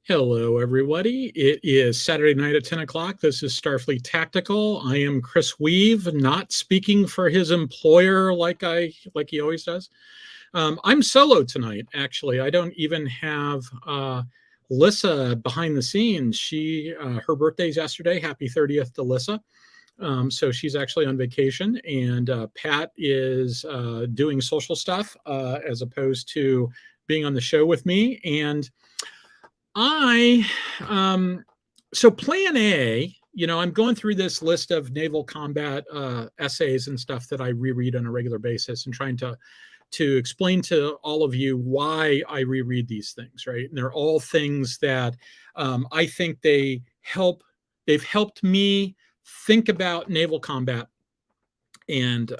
Hello, everybody. It is Saturday night at 10 o'clock. This is Starfleet Tactical. I am Chris Weave, not speaking for his employer like he always does. I'm solo tonight, actually. I don't even have Lissa behind the scenes. Her birthday's yesterday. Happy 30th to Lissa. So she's actually on vacation, and Pat is doing social stuff as opposed to being on the show with me. And so plan A, I'm going through this list of naval combat essays and stuff that I reread on a regular basis and trying to explain to all of you why I reread these things, right? And they're all things that I think they've helped me think about naval combat and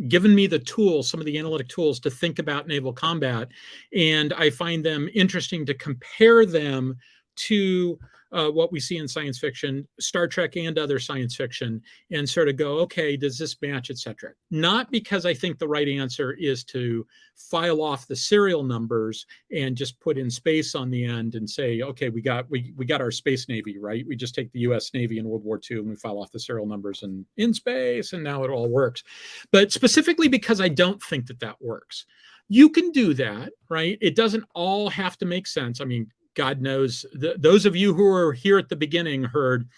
given me the tools, some of the analytic tools to think about naval combat. And I find them interesting to compare them to what we see in science fiction, Star Trek and other science fiction, and sort of go, okay, does this match, etc. Not because I think the right answer is to file off the serial numbers and just put in space on the end and say, okay, we got our space navy, right? We just take the US Navy in World War II and we file off the serial numbers and in space, and now it all works. But specifically because I don't think that works. You can do that, right? It doesn't all have to make sense. I mean, God knows, those of you who were here at the beginning heard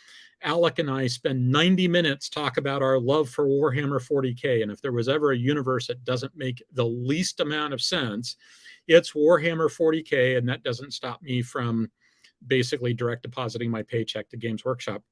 Alec and I spend 90 minutes talk about our love for Warhammer 40K. And if there was ever a universe that doesn't make the least amount of sense, it's Warhammer 40K. And that doesn't stop me from basically direct depositing my paycheck to Games Workshop.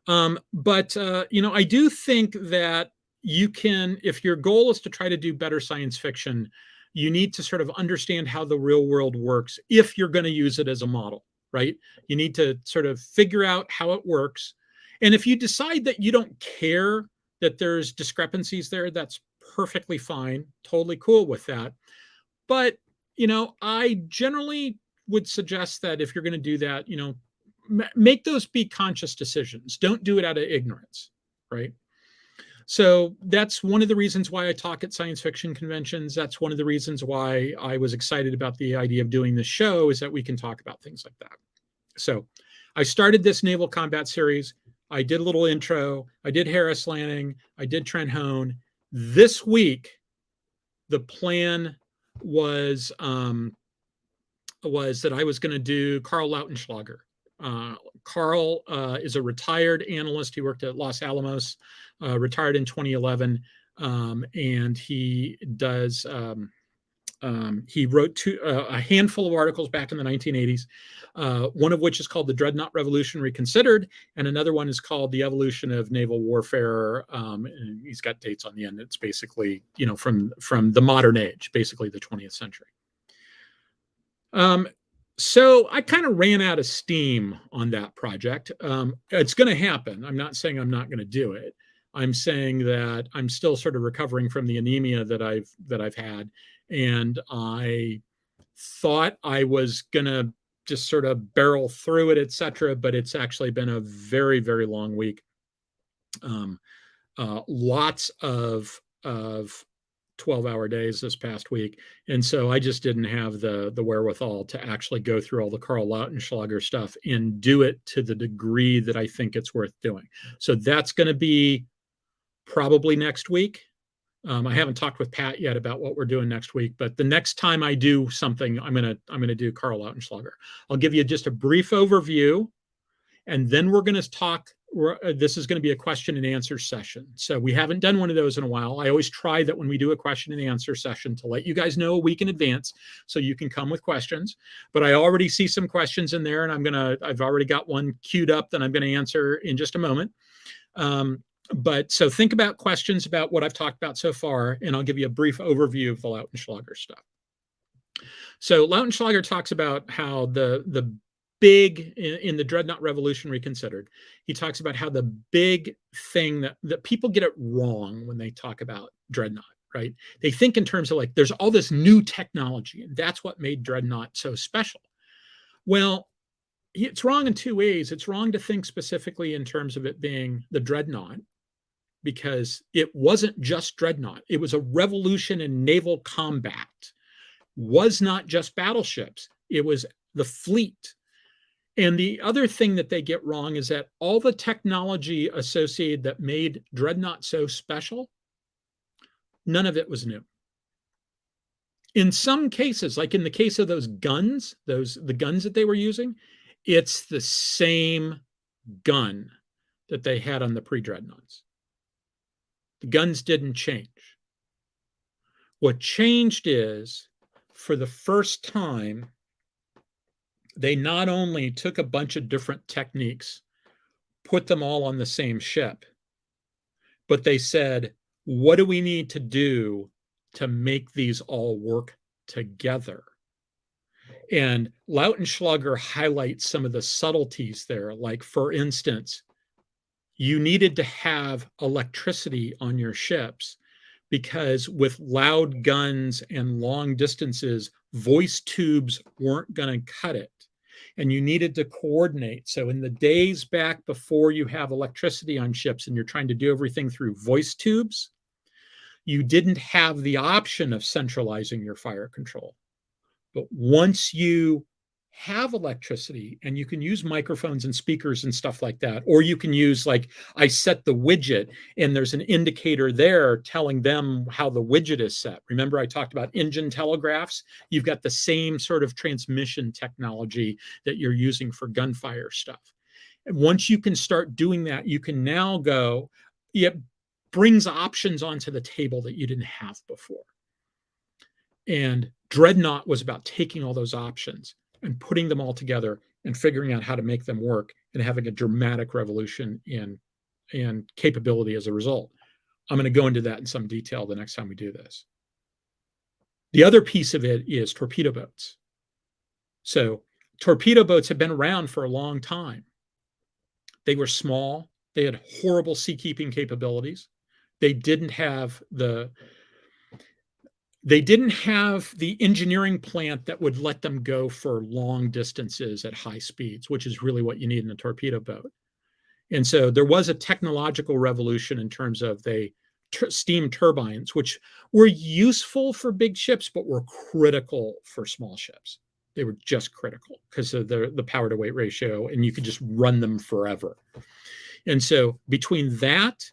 But I do think that you can, if your goal is to try to do better science fiction, you need to sort of understand how the real world works if you're going to use it as a model, right? You need to sort of figure out how it works. And if you decide that you don't care that there's discrepancies there, that's perfectly fine. Totally cool with that. But, I generally would suggest that if you're going to do that, make those be conscious decisions. Don't do it out of ignorance, right? So that's one of the reasons why I talk at science fiction conventions. That's one of the reasons why I was excited about the idea of doing this show, is that we can talk about things like that. So I started this naval combat series. I did a little intro. I did Harris Landing. I did Trent Hone. This week, the plan was that I was going to do Karl Lautenschlager. Karl is a retared analyst. He worked at Los Alamos, retired in 2011, and he does. He wrote a handful of articles back in the 1980s, one of which is called The Dreadnought Revolution Reconsidered, and another one is called The Evolution of Naval Warfare. And he's got dates on the end. It's basically, from the modern age, basically the 20th century. So I kind of ran out of steam on that project. It's going to happen. I'm not saying I'm not going to do it. I'm saying that I'm still sort of recovering from the anemia that I've had, and I thought I was going to just sort of barrel through it, etc. But it's actually been a very, very long week. Lots of 12-hour days this past week. And so I just didn't have the wherewithal to actually go through all the Karl Lautenschlager stuff and do it to the degree that I think it's worth doing. So that's going to be probably next week. I haven't talked with Pat yet about what we're doing next week, but the next time I do something, I'm going to do Karl Lautenschlager. I'll give you just a brief overview, and then we're going to talk. This is going to be a question and answer session. So we haven't done one of those in a while. I always try that when we do a question and answer session to let you guys know a week in advance so you can come with questions. But I already see some questions in there, and I've already got one queued up that I'm going to answer in just a moment. But so think about questions about what I've talked about so far, and I'll give you a brief overview of the Lautenschlager stuff. So Lautenschlager talks about how the big, in the Dreadnought Revolution Reconsidered, he talks about how the big thing that people get it wrong when they talk about Dreadnought, right? They think in terms of like, there's all this new technology, and that's what made Dreadnought so special. Well, it's wrong in two ways. It's wrong to think specifically in terms of it being the Dreadnought, because it wasn't just Dreadnought. It was a revolution in naval combat. Was not just battleships. It was the fleet. And the other thing that they get wrong is that all the technology associated that made Dreadnought so special, none of it was new. In some cases, like in the case of those guns, the guns that they were using, it's the same gun that they had on the pre-Dreadnoughts. The guns didn't change. What changed is, for the first time, they not only took a bunch of different techniques, put them all on the same ship, but they said, what do we need to do to make these all work together? And Lautenschlager highlights some of the subtleties there. Like, for instance, you needed to have electricity on your ships because with loud guns and long distances, voice tubes weren't going to cut it. And you needed to coordinate. So in the days back before you have electricity on ships and you're trying to do everything through voice tubes, you didn't have the option of centralizing your fire control. But once you have electricity and you can use microphones and speakers and stuff like that, or you can use, like, I set the widget and there's an indicator there telling them how the widget is set. Remember, I talked about engine telegraphs? You've got the same sort of transmission technology that you're using for gunfire stuff. And once you can start doing that, you can now go, it brings options onto the table that you didn't have before. And Dreadnought was about taking all those options and putting them all together and figuring out how to make them work and having a dramatic revolution in capability as a result. I'm going to go into that in some detail the next time we do this. The other piece of it is torpedo boats. So torpedo boats have been around for a long time. They were small. They had horrible seakeeping capabilities. They didn't have the engineering plant that would let them go for long distances at high speeds, which is really what you need in a torpedo boat. And so there was a technological revolution in terms of steam turbines, which were useful for big ships, but were critical for small ships. They were just critical because of the power to weight ratio, and you could just run them forever. And so between that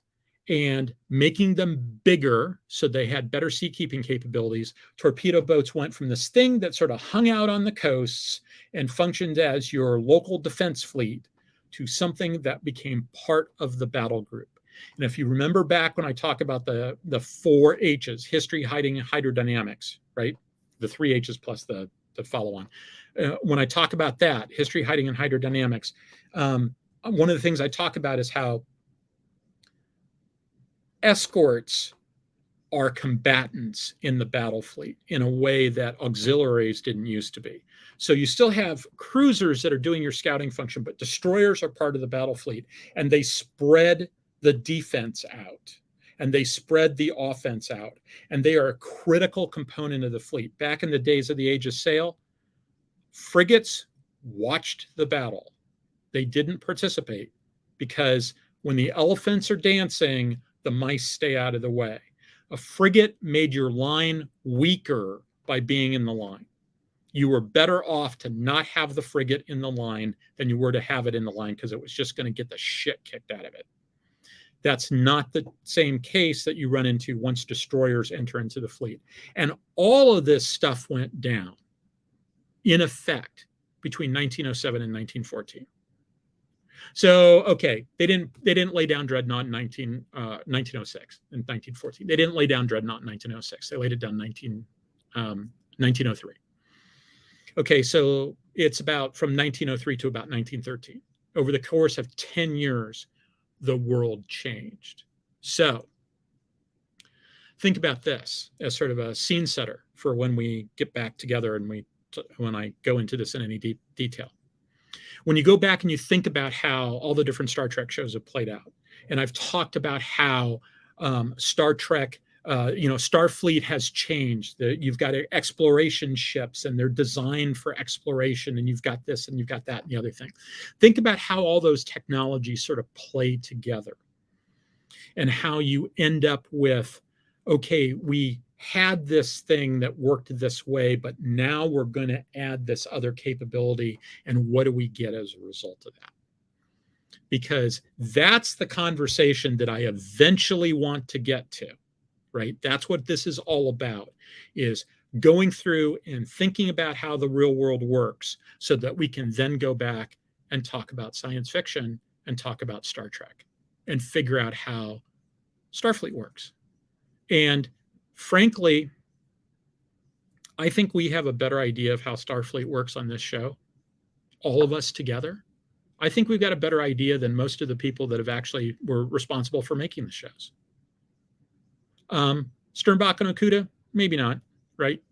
and making them bigger so they had better seakeeping capabilities, torpedo boats went from this thing that sort of hung out on the coasts and functioned as your local defense fleet to something that became part of the battle group. And if you remember back when I talk about the 4 H's, history, hiding, and hydrodynamics, right? The 3 H's plus the follow-on. When I talk about that, history, hiding, and hydrodynamics, one of the things I talk about is how escorts are combatants in the battle fleet in a way that auxiliaries didn't used to be. So you still have cruisers that are doing your scouting function, but destroyers are part of the battle fleet, and they spread the defense out and they spread the offense out, and they are a critical component of the fleet. Back in the days of the Age of Sail, frigates watched the battle. They didn't participate because when the elephants are dancing, the mice stay out of the way. A frigate made your line weaker by being in the line. You were better off to not have the frigate in the line than you were to have it in the line because it was just going to get the shit kicked out of it. That's not the same case that you run into once destroyers enter into the fleet. And all of this stuff went down in effect between 1907 and 1914. So, okay, they didn't lay down Dreadnought in 1906 and 1914. They didn't lay down Dreadnought in 1906. They laid it down 1903. Okay, so it's about from 1903 to about 1913. Over the course of 10 years, the world changed. So think about this as sort of a scene setter for when we get back together and when I go into this in any detail. When you go back and you think about how all the different Star Trek shows have played out, and I've talked about how Star Trek, Starfleet has changed. You've got exploration ships and they're designed for exploration, and you've got this and you've got that and the other thing. Think about how all those technologies sort of play together and how you end up with, okay, we had this thing that worked this way, but now we're going to add this other capability. And what do we get as a result of that? Because that's the conversation that I eventually want to get to, right? That's what this is all about, is going through and thinking about how the real world works so that we can then go back and talk about science fiction and talk about Star Trek and figure out how Starfleet works. And frankly, I think we have a better idea of how Starfleet works on this show, all of us together. I think we've got a better idea than most of the people that have actually were responsible for making the shows. Sternbach and Okuda, maybe not, right?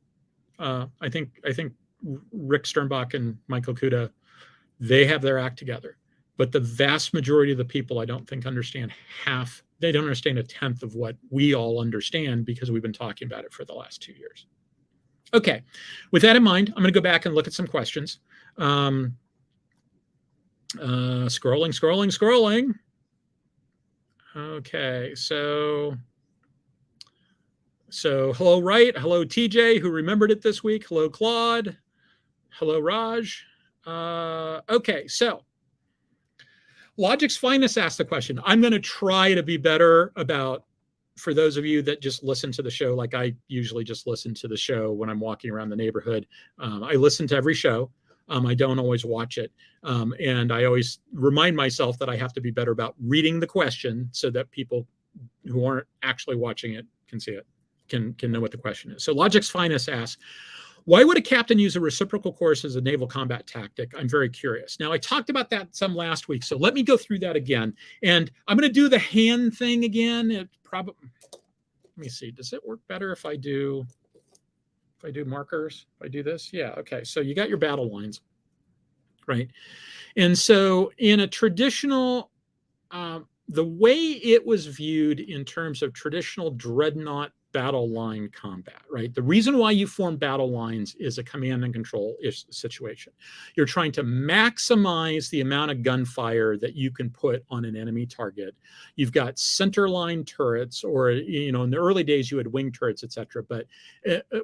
I think Rick Sternbach and Mike Okuda, they have their act together. But the vast majority of the people, I don't think understand half. They don't understand a tenth of what we all understand because we've been talking about it for the last 2 years. Okay, with that in mind, I'm going to go back and look at some questions. Scrolling. Okay, so hello, Wright. Hello, TJ, who remembered it this week. Hello, Claude. Hello, Raj. Okay, so Logic's Finest asked the question. I'm going to try to be better about, for those of you that just listen to the show, like I usually just listen to the show when I'm walking around the neighborhood. I listen to every show. I don't always watch it. And I always remind myself that I have to be better about reading the question so that people who aren't actually watching it can see it, can know what the question is. So Logic's Finest asks, why would a captain use a reciprocal course as a naval combat tactic? I'm very curious. Now, I talked about that some last week, so let me go through that again. And I'm going to do the hand thing again. It probably, let me see, does it work better if I do markers? If I do this? Yeah, okay. So you got your battle lines, right? And so in a traditional, the way it was viewed in terms of traditional Dreadnought battle line combat, right? The reason why you form battle lines is a command and control situation. You're trying to maximize the amount of gunfire that you can put on an enemy target. You've got center line turrets, or, you know, in the early days you had wing turrets, etc. But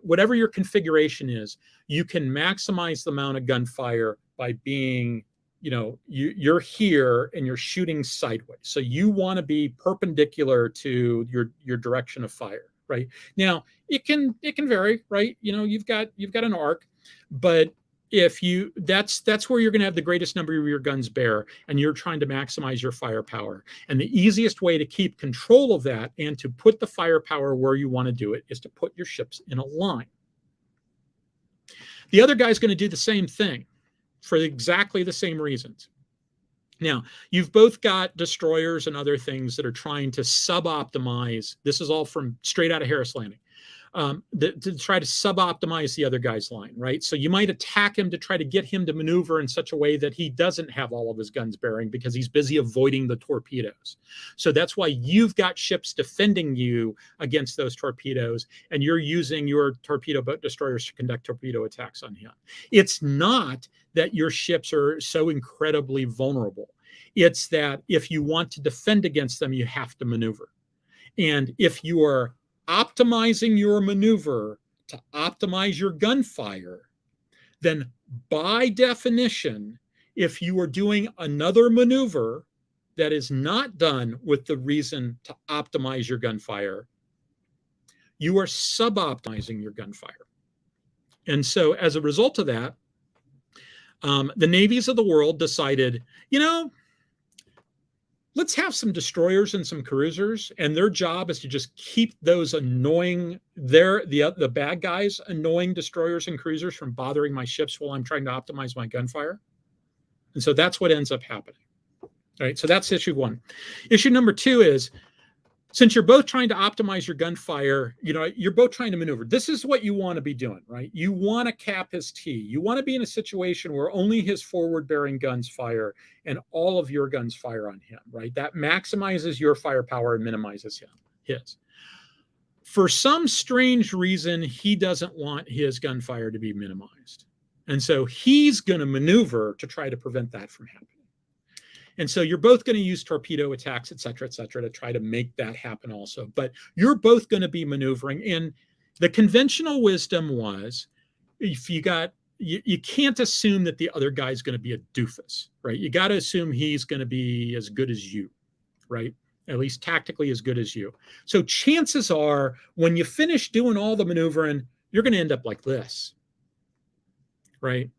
whatever your configuration is, you can maximize the amount of gunfire by being, you know, you're here and you're shooting sideways. So you want to be perpendicular to your direction of fire. Right now, it can vary, right? You know, you've got an arc, but if you that's where you're going to have the greatest number of your guns bear, and you're trying to maximize your firepower. And the easiest way to keep control of that and to put the firepower where you want to do it is to put your ships in a line. The other guy's going to do the same thing for exactly the same reasons. Now, you've both got destroyers and other things that are trying to sub-optimize. This is all from straight out of Harris Landing, to try to sub-optimize the other guy's line, right? So you might attack him to try to get him to maneuver in such a way that he doesn't have all of his guns bearing because he's busy avoiding the torpedoes. So that's why you've got ships defending you against those torpedoes, and you're using your torpedo boat destroyers to conduct torpedo attacks on him. It's not that your ships are so incredibly vulnerable. It's that if you want to defend against them, you have to maneuver. And if you are optimizing your maneuver to optimize your gunfire, then by definition, if you are doing another maneuver that is not done with the reason to optimize your gunfire, you are sub-optimizing your gunfire. And so as a result of that, the navies of the world decided, you know, let's have some destroyers and some cruisers, and their job is to just keep those annoying, the bad guys, annoying destroyers and cruisers from bothering my ships while I'm trying to optimize my gunfire. And so that's what ends up happening. All right, so that's issue one. Issue number two is, since you're both trying to optimize your gunfire, you know, you're both trying to maneuver. This is what you want to be doing, right? You want to cap his T. You want to be in a situation where only his forward-bearing guns fire and all of your guns fire on him, right? That maximizes your firepower and minimizes his. For some strange reason, he doesn't want his gunfire to be minimized. And so he's going to maneuver to try to prevent that from happening. And so you're both going to use torpedo attacks, et cetera, to try to make that happen also. But you're both going to be maneuvering. And The conventional wisdom was, if you got, you can't assume that the other guy's going to be a doofus, right? You got to assume he's going to be as good as you, right? At least tactically as good as you. So chances are, when you finish doing all the maneuvering, you're going to end up like this, right?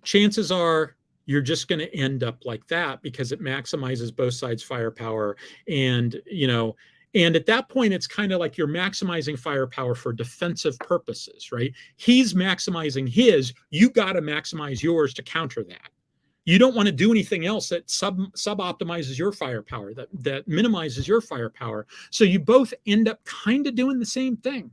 Chances are you're just going to end up like that because it maximizes both sides' firepower. And, and at that point, it's kind of like you're maximizing firepower for defensive purposes, right? He's maximizing his, you got to maximize yours to counter that. You don't want to do anything else that sub-optimizes your firepower, that minimizes your firepower. So you both end up kind of doing the same thing.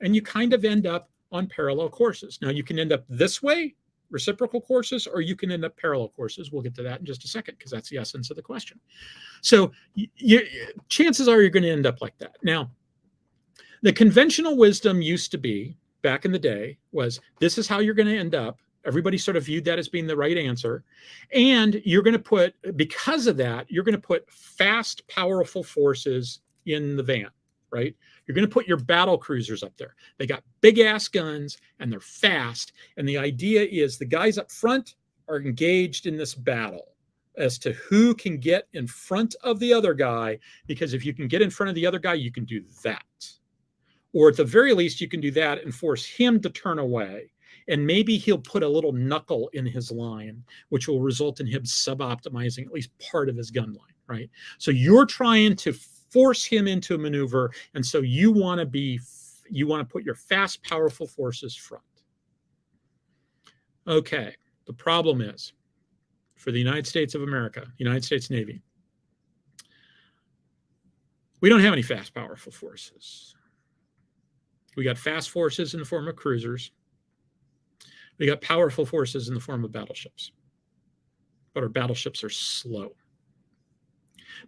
And you kind of end up on parallel courses. Now, you can end up this way, reciprocal courses, or you can end up parallel courses. We'll get to that in just a second because that's the essence of the question. So chances are you're going to end up like that. Now, the conventional wisdom used to be, back in the day, was this is how you're going to end up. Everybody sort of viewed that as being the right answer. And you're going to put, because of that, you're going to put fast, powerful forces in the van, right? You're going to put your battle cruisers up there. They got big ass guns and they're fast. And the idea is the guys up front are engaged in this battle as to who can get in front of the other guy, because if you can get in front of the other guy, you can do that. Or at the very least, you can do that and force him to turn away. And maybe he'll put a little knuckle in his line, which will result in him sub-optimizing at least part of his gun line, right? So you're trying to force him into a maneuver, and so you want to put your fast, powerful forces front. Okay, the problem is, for the United States of America, United States Navy, we don't have any fast, powerful forces. We got fast forces in the form of cruisers. We got powerful forces in the form of battleships. But our battleships are slow.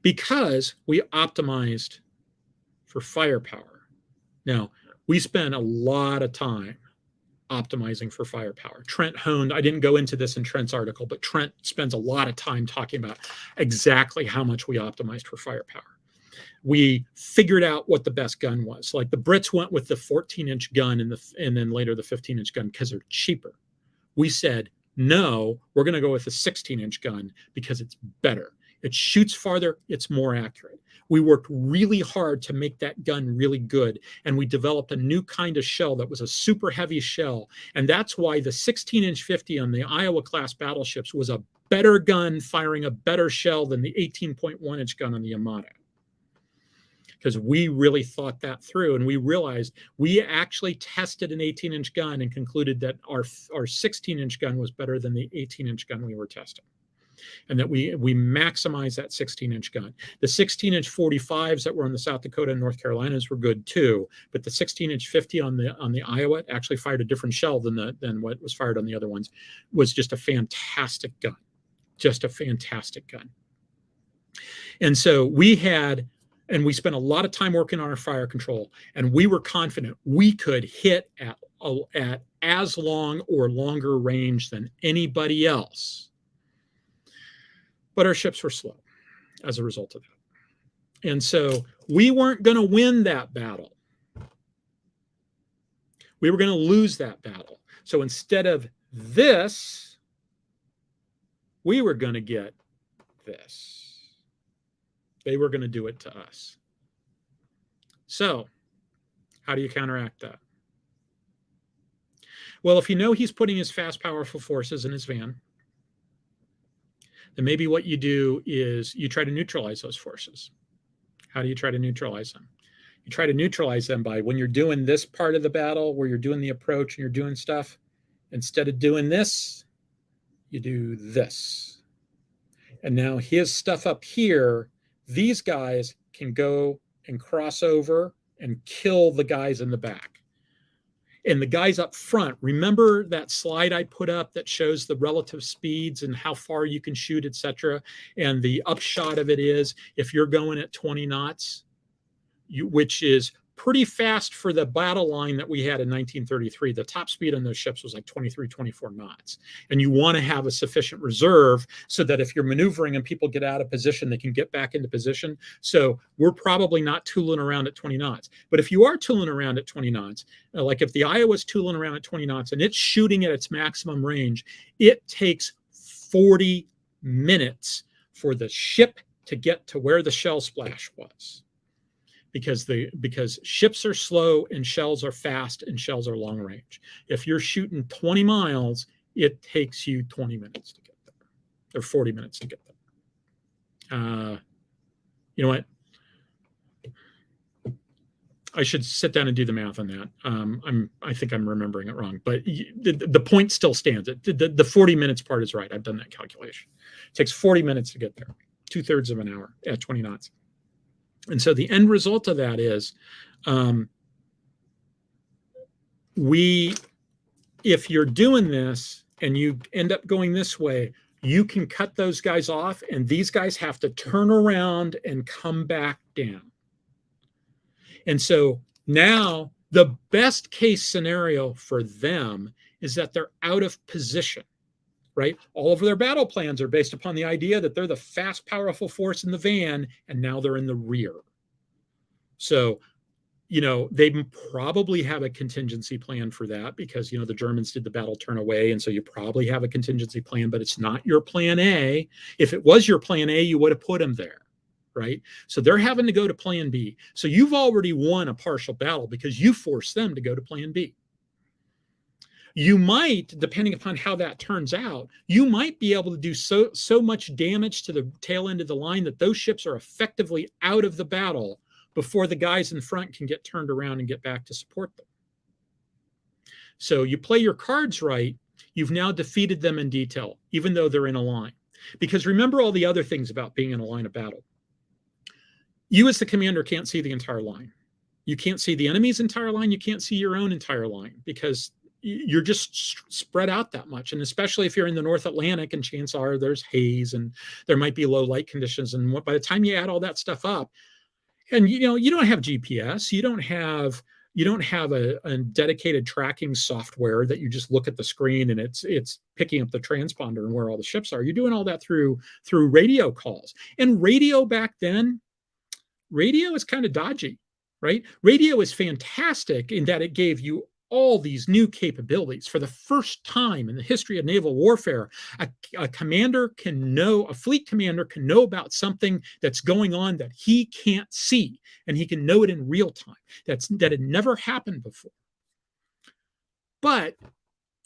Because we optimized for firepower. Now, we spent a lot of time optimizing for firepower. Trent honed, I didn't go into this in Trent's article, but Trent spends a lot of time talking about exactly how much we optimized for firepower. We figured out what the best gun was. Like the Brits went with the 14-inch gun and then later the 15-inch gun because they're cheaper. We said, no, we're going to go with the 16-inch gun because it's better. It shoots farther. It's more accurate. We worked really hard to make that gun really good. And we developed a new kind of shell that was a super heavy shell. And that's why the 16-inch 50 on the Iowa-class battleships was a better gun firing a better shell than the 18.1-inch gun on the Yamato. Because we really thought that through, and we realized we actually tested an 18-inch gun and concluded that our 16-inch gun was better than the 18-inch gun we were testing, and that we maximized that 16-inch gun. The 16-inch 45s that were on the South Dakota and North Carolinas were good too, but the 16-inch 50 on the Iowa actually fired a different shell than what was fired on the other ones. Was just a fantastic gun, just a fantastic gun. And so we spent a lot of time working on our fire control, and we were confident we could hit at as long or longer range than anybody else. But our ships were slow as a result of that. And so we weren't going to win that battle. We were going to lose that battle. So instead of this, we were going to get this. They were going to do it to us. So, how do you counteract that? Well, if you know he's putting his fast, powerful forces in his van, then maybe what you do is you try to neutralize those forces. How do you try to neutralize them? You try to neutralize them by, when you're doing this part of the battle, where you're doing the approach and you're doing stuff, instead of doing this, you do this. And now his stuff up here, these guys can go and cross over and kill the guys in the back. And the guys up front, remember that slide I put up that shows the relative speeds and how far you can shoot, etc. And the upshot of it is, if you're going at 20 knots, which is pretty fast for the battle line that we had in 1933. The top speed on those ships was like 23, 24 knots. And you want to have a sufficient reserve so that if you're maneuvering and people get out of position, they can get back into position. So we're probably not tooling around at 20 knots. But if you are tooling around at 20 knots, like if the Iowa's tooling around at 20 knots and it's shooting at its maximum range, it takes 40 minutes for the ship to get to where the shell splash was. Because ships are slow and shells are fast and shells are long range. If you're shooting 20 miles, it takes you 20 minutes to get there, or 40 minutes to get there. You know what? I should sit down and do the math on that. I think I'm remembering it wrong, but the point still stands. The 40 minutes part is right. I've done that calculation. It takes 40 minutes to get there, 2/3 of an hour at 20 knots. And so the end result of that is if you're doing this and you end up going this way, you can cut those guys off and these guys have to turn around and come back down. And so now the best case scenario for them is that they're out of position, right? All of their battle plans are based upon the idea that they're the fast, powerful force in the van, and now they're in the rear. So, they probably have a contingency plan for that because, the Germans did the battle turn away. And so you probably have a contingency plan, but it's not your plan A. If it was your plan A, you would have put them there, right? So they're having to go to plan B. So you've already won a partial battle because you forced them to go to plan B. You might, depending upon how that turns out, you might be able to do so much damage to the tail end of the line that those ships are effectively out of the battle before the guys in front can get turned around and get back to support them. So you play your cards right, you've now defeated them in detail, even though they're in a line. Because remember all the other things about being in a line of battle. You as the commander can't see the entire line. You can't see the enemy's entire line. You can't see your own entire line because you're just spread out that much. And especially if you're in the North Atlantic and chances are there's haze and there might be low light conditions. And by the time you add all that stuff up, and you don't have GPS, you don't have a dedicated tracking software that you just look at the screen and it's picking up the transponder and where all the ships are. You're doing all that through radio calls. And radio back then, radio is kind of dodgy, right? Radio is fantastic in that it gave you all these new capabilities. For the first time in the history of naval warfare, a fleet commander can know about something that's going on that he can't see, and he can know it in real time. That had never happened before. But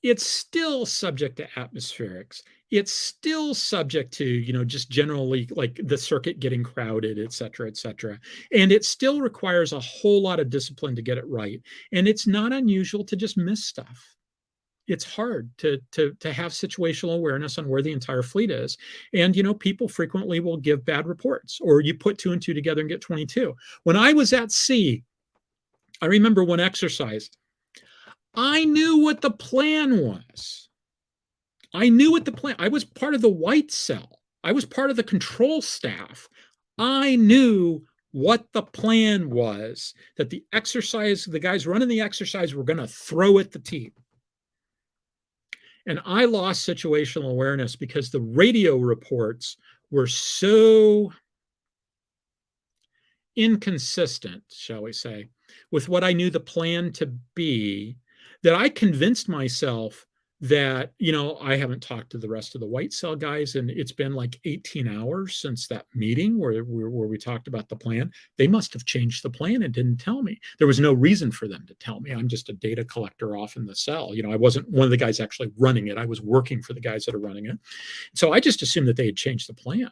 it's still subject to atmospherics. It's still subject to, just generally like the circuit getting crowded, et cetera, et cetera. And it still requires a whole lot of discipline to get it right. And it's not unusual to just miss stuff. It's hard to have situational awareness on where the entire fleet is. And, people frequently will give bad reports, or you put 2 and 2 together and get 22. When I was at sea, I remember one exercise, I knew what the plan was. I was part of the white cell. I was part of the control staff. I knew what the plan was, that the guys running the exercise were going to throw at the team. And I lost situational awareness because the radio reports were so inconsistent, shall we say, with what I knew the plan to be, that I convinced myself that, I haven't talked to the rest of the white cell guys, and it's been like 18 hours since that meeting where we talked about the plan. They must have changed the plan and didn't tell me. There was no reason for them to tell me. I'm just a data collector off in the cell. I wasn't one of the guys actually running it. I was working for the guys that are running it. So I just assumed that they had changed the plan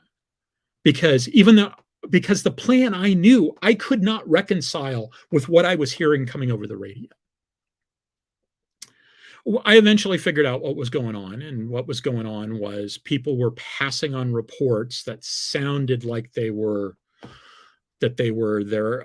because the plan I knew, I could not reconcile with what I was hearing coming over the radio. I eventually figured out what was going on, and what was going on was people were passing on reports that sounded like they were their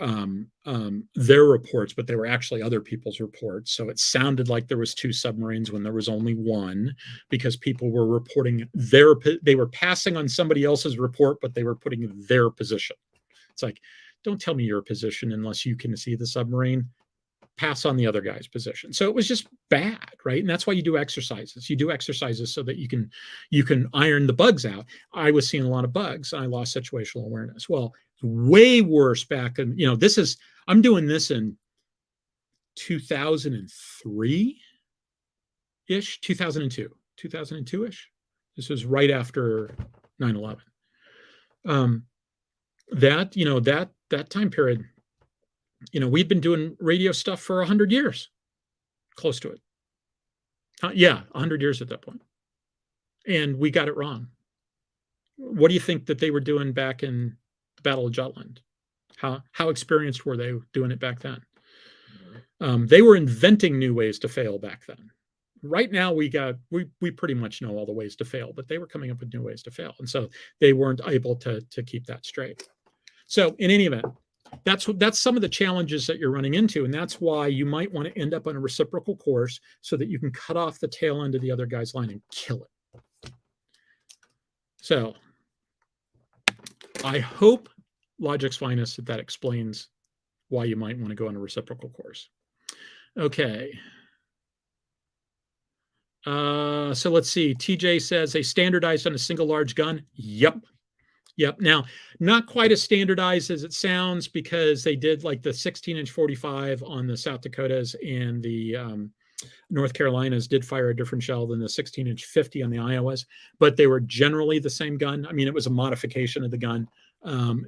reports, but they were actually other people's reports. So it sounded like there was 2 submarines when there was only 1, because people were reporting they were passing on somebody else's report, but they were putting their position. It's like, don't tell me your position unless you can see the submarine. Pass on the other guy's position. So it was just bad, right? And that's why you do exercises. You do exercises so that you can iron the bugs out. I was seeing a lot of bugs. I lost situational awareness. Well, way worse back in, I'm doing this in 2003-ish, 2002-ish. This was right after 9/11. That time period, we'd been doing radio stuff for 100 years, close to it. 100 years at that point. And we got it wrong. What do you think that they were doing back in the Battle of Jutland? How experienced were they doing it back then? They were inventing new ways to fail back then. Right now, we pretty much know all the ways to fail, but they were coming up with new ways to fail. And so they weren't able to keep that straight. So in any event, that's some of the challenges that you're running into. And that's why you might want to end up on a reciprocal course so that you can cut off the tail end of the other guy's line and kill it. So I hope Logic's finest that explains why you might want to go on a reciprocal course. Okay. So let's see. TJ says they standardized on a single large gun. Yep. Now, not quite as standardized as it sounds because they did like the 16-inch 45 on the South Dakotas, and the North Carolinas did fire a different shell than the 16-inch 50 on the Iowas, but they were generally the same gun. I mean, it was a modification of the gun.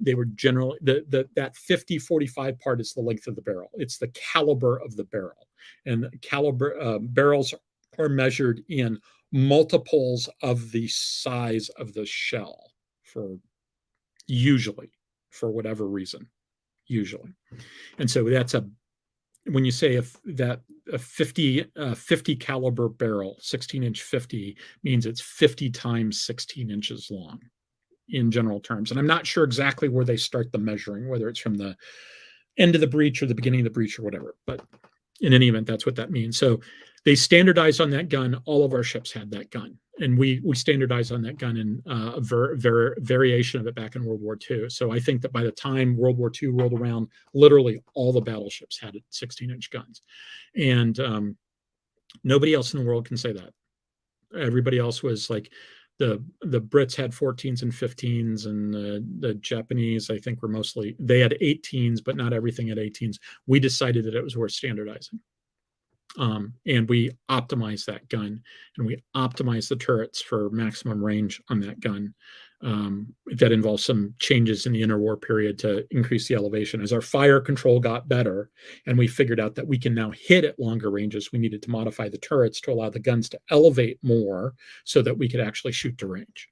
They were generally that 50-45 part is the length of the barrel. It's the caliber of the barrel, and the caliber barrels are measured in multiples of the size of the shell usually for whatever reason, usually. And so when you say a 50 caliber barrel, 16-inch 50 means it's 50 times 16 inches long in general terms. And I'm not sure exactly where they start the measuring, whether it's from the end of the breech or the beginning of the breech or whatever. But in any event, that's what that means. So they standardized on that gun. All of our ships had that gun. And we standardized on that gun in a variation of it back in World War II. So I think that by the time World War II rolled around, literally all the battleships had 16-inch guns. And nobody else in the world can say that. Everybody else was like, the Brits had 14s and 15s, and the Japanese, I think, they had 18s, but not everything had 18s. We decided that it was worth standardizing. And we optimized that gun, and we optimized the turrets for maximum range on that gun. That involves some changes in the interwar period to increase the elevation. As our fire control got better and we figured out that we can now hit at longer ranges, we needed to modify the turrets to allow the guns to elevate more so that we could actually shoot to range.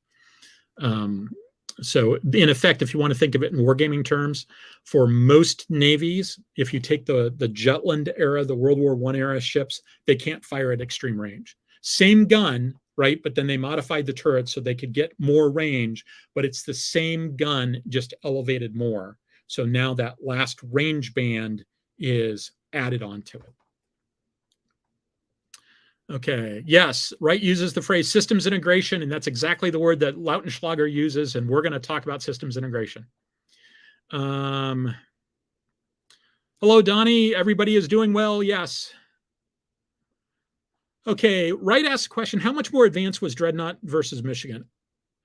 So in effect, if you want to think of it in wargaming terms, for most navies, if you take the Jutland era, the World War I era ships, they can't fire at extreme range. Same gun, right? But then they modified the turrets so they could get more range, but it's the same gun, just elevated more. So now that last range band is added onto it. Okay. Yes. Wright uses the phrase systems integration, and that's exactly the word that Lautenschlager uses, and we're going to talk about systems integration. Hello, Donnie. Everybody is doing well. Yes. Okay. Wright asks a question. How much more advanced was Dreadnought versus Michigan?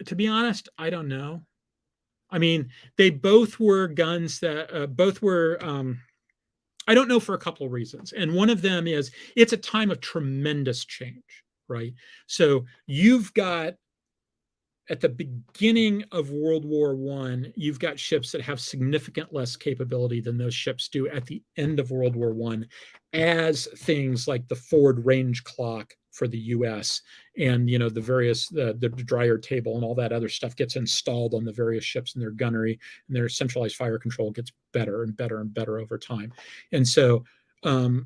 To be honest, I don't know. I mean, they both were guns that I don't know for a couple of reasons. And one of them is it's a time of tremendous change, right? So you've got, at the beginning of World War I, you've got ships that have significant less capability than those ships do at the end of World War I, as things like the forward range clock for the US and, the various, the dryer table and all that other stuff gets installed on the various ships and their gunnery, and their centralized fire control gets better and better and better over time. And so, for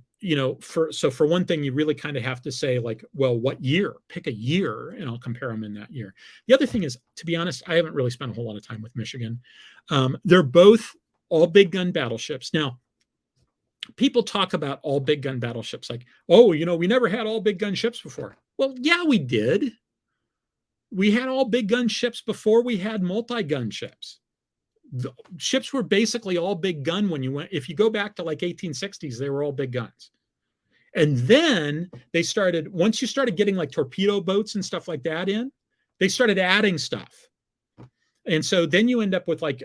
one thing, you really kind of have to say, like, well, what year? Pick a year, and I'll compare them in that year. The other thing is, to be honest, I haven't really spent a whole lot of time with Michigan. They're both all big gun battleships. Now, people talk about all big gun battleships like, oh, we never had all big gun ships before. Well, yeah, we did. We had all big gun ships before we had multi-gun ships. the ships were basically all big gun when you went. If you go back to like 1860s, they were all big guns. And then they started, once you started getting like torpedo boats and stuff like that in, they started adding stuff. And so then you end up with like,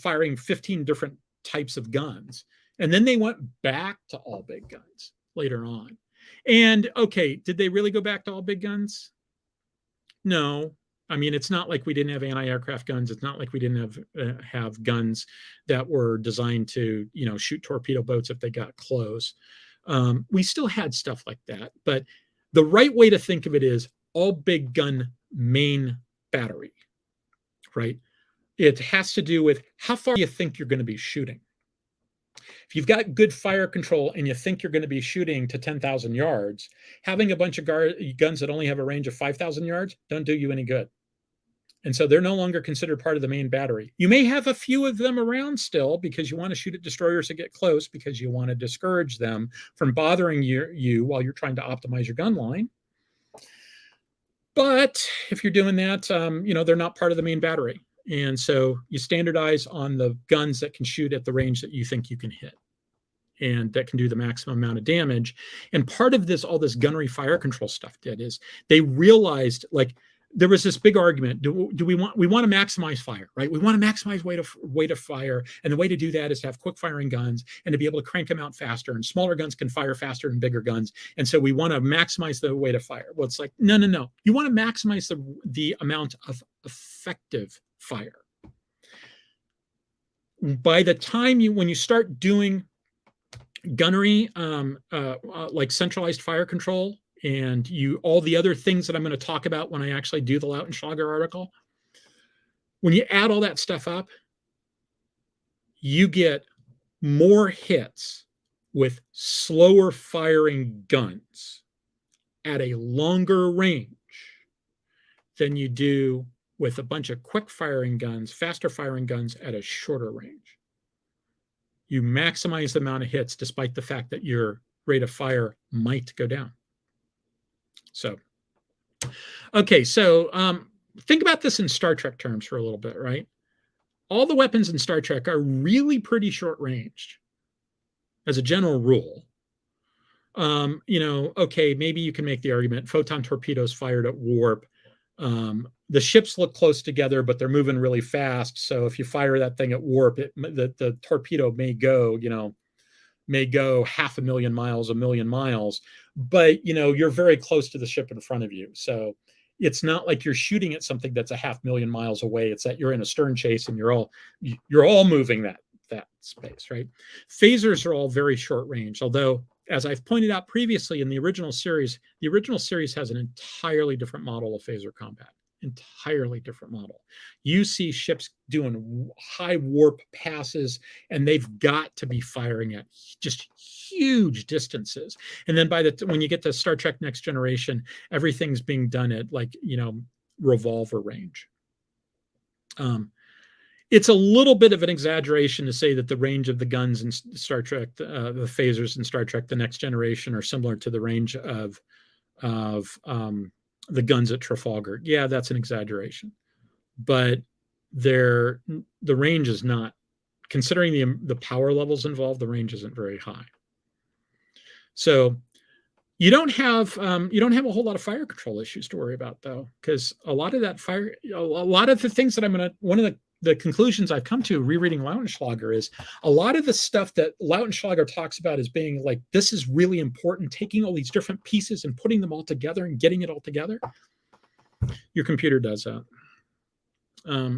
firing 15 different types of guns. And then they went back to all big guns later on. And okay, did they really go back to all big guns? No. I mean, it's not like we didn't have anti-aircraft guns. It's not like we didn't have guns that were designed to, shoot torpedo boats if they got close. We still had stuff like that. But the right way to think of it is all big gun main battery, right? It has to do with how far you think you're going to be shooting. If you've got good fire control and you think you're going to be shooting to 10,000 yards, having a bunch of guns that only have a range of 5,000 yards don't do you any good. And so they're no longer considered part of the main battery. You may have a few of them around still because you want to shoot at destroyers that get close because you want to discourage them from bothering you while you're trying to optimize your gun line. But if you're doing that, they're not part of the main battery. And so you standardize on the guns that can shoot at the range that you think you can hit and that can do the maximum amount of damage. And part of this, all this gunnery fire control stuff did is they realized, like, there was this big argument. We want to maximize fire, right? We want to maximize weight of fire. And the way to do that is to have quick firing guns and to be able to crank them out faster, and smaller guns can fire faster than bigger guns. And so we want to maximize the weight of fire. Well, it's like, no. You want to maximize the amount of effective fire. By the time when you start doing gunnery, like centralized fire control, and all the other things that I'm going to talk about when I actually do the Lautenschlager article, when you add all that stuff up, you get more hits with slower firing guns at a longer range than you do with a bunch of quick firing guns, faster firing guns at a shorter range. You maximize the amount of hits despite the fact that your rate of fire might go down. So, okay, so think about this in Star Trek terms for a little bit, right? All the weapons in Star Trek are really pretty short-ranged as a general rule. Okay, maybe you can make the argument photon torpedoes fired at warp. The ships look close together, but they're moving really fast. So if you fire that thing at warp, the torpedo may go, may go 500,000 miles, 1,000,000 miles, but you're very close to the ship in front of you. So it's not like you're shooting at something that's 500,000 miles away. It's that you're in a stern chase and you're all moving that space, right? Phasers are all very short range, although, as I've pointed out previously in the original series has an entirely different model of phaser combat. Entirely different model. You see ships doing high warp passes, and they've got to be firing at just huge distances. And then when you get to Star Trek Next Generation, everything's being done at revolver range. It's a little bit of an exaggeration to say that the range of the guns in Star Trek, the phasers in Star Trek The Next Generation, are similar to the range of the guns at Trafalgar. Yeah, that's an exaggeration, but the range is not, considering the power levels involved, the range isn't very high. So you don't have a whole lot of fire control issues to worry about, though, because a lot of the things that one of the conclusions I've come to rereading Lautenschlager is a lot of the stuff that Lautenschlager talks about as being like, this is really important, taking all these different pieces and putting them all together and getting it all together. Your computer does that.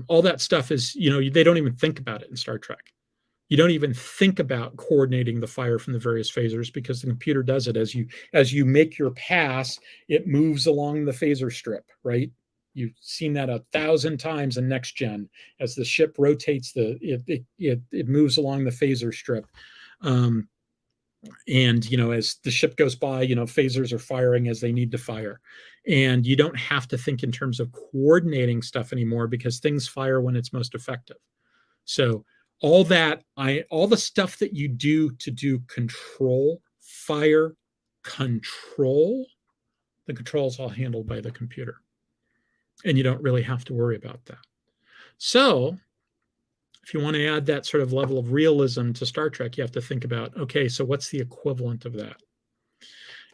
All that stuff is, they don't even think about it in Star Trek. You don't even think about coordinating the fire from the various phasers because the computer does it. As you make your pass, it moves along the phaser strip, right? You've seen that 1,000 times in Next Gen. As the ship rotates, it moves along the phaser strip. And, as the ship goes by, phasers are firing as they need to fire. And you don't have to think in terms of coordinating stuff anymore because things fire when it's most effective. So all the stuff that you do to do fire control, the control's all handled by the computer. And you don't really have to worry about that. So if you want to add that sort of level of realism to Star Trek, you have to think about, okay, so what's the equivalent of that?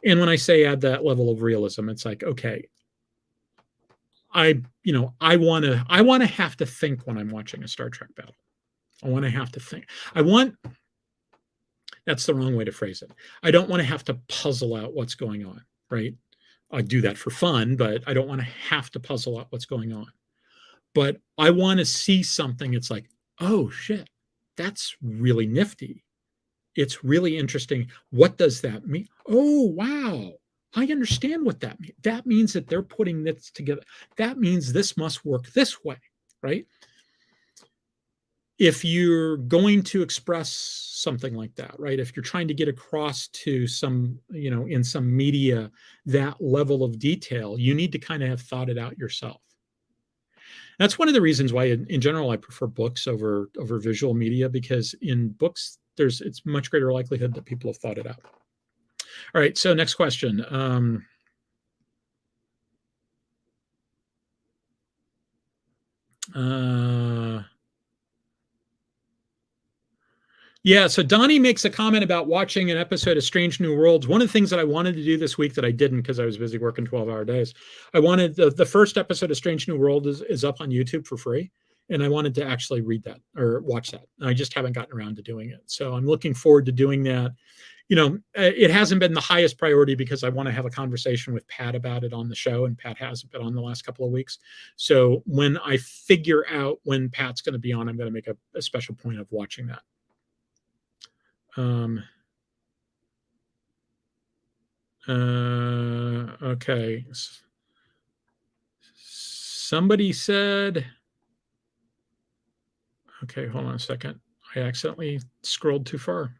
And when I say add that level of realism, it's like, okay, I want to have to think when I'm watching a Star Trek battle. I want to have to think. That's the wrong way to phrase it. I don't want to have to puzzle out what's going on, right? I do that for fun, but I don't want to have to puzzle out what's going on. But I want to see something. It's like, oh shit, that's really nifty. It's really interesting. What does that mean? Oh, wow. I understand what that means. That means that they're putting this together. That means this must work this way, right? If you're going to express something like that, right? If you're trying to get across to some, in some media, that level of detail, you need to kind of have thought it out yourself. That's one of the reasons why, in general, I prefer books over visual media, because in books, it's much greater likelihood that people have thought it out. All right, so next question. Yeah, so Donnie makes a comment about watching an episode of Strange New Worlds. One of the things that I wanted to do this week that I didn't because I was busy working 12-hour days, I wanted the first episode of Strange New World is up on YouTube for free, and I wanted to actually read that or watch that. I just haven't gotten around to doing it. So I'm looking forward to doing that. It hasn't been the highest priority because I want to have a conversation with Pat about it on the show, and Pat hasn't been on the last couple of weeks. So when I figure out when Pat's going to be on, I'm going to make a special point of watching that. Okay. Somebody said, okay, hold on a second. I accidentally scrolled too far.